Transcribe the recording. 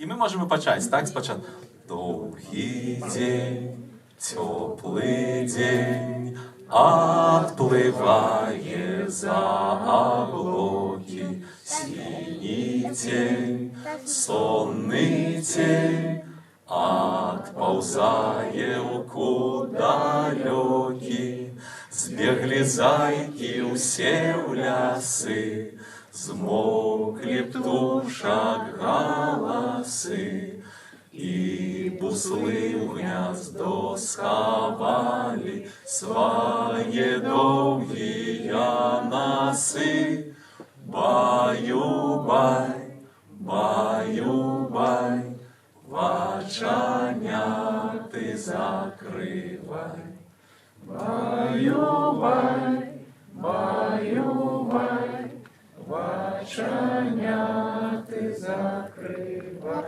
І ми можемо почати, так, спочатку. Довгий день, теплий день, отплывая за облаки, синий тень, сонный тень, отползая куда далекий, збегли зайки усе в лясы, змокли птушак голосы, и буслы в гнездо сховали свои долгие носы. Баю-бай, баю-бай, вачаняти закривай. Баю-бай, баю-бай, вачаняти закривай.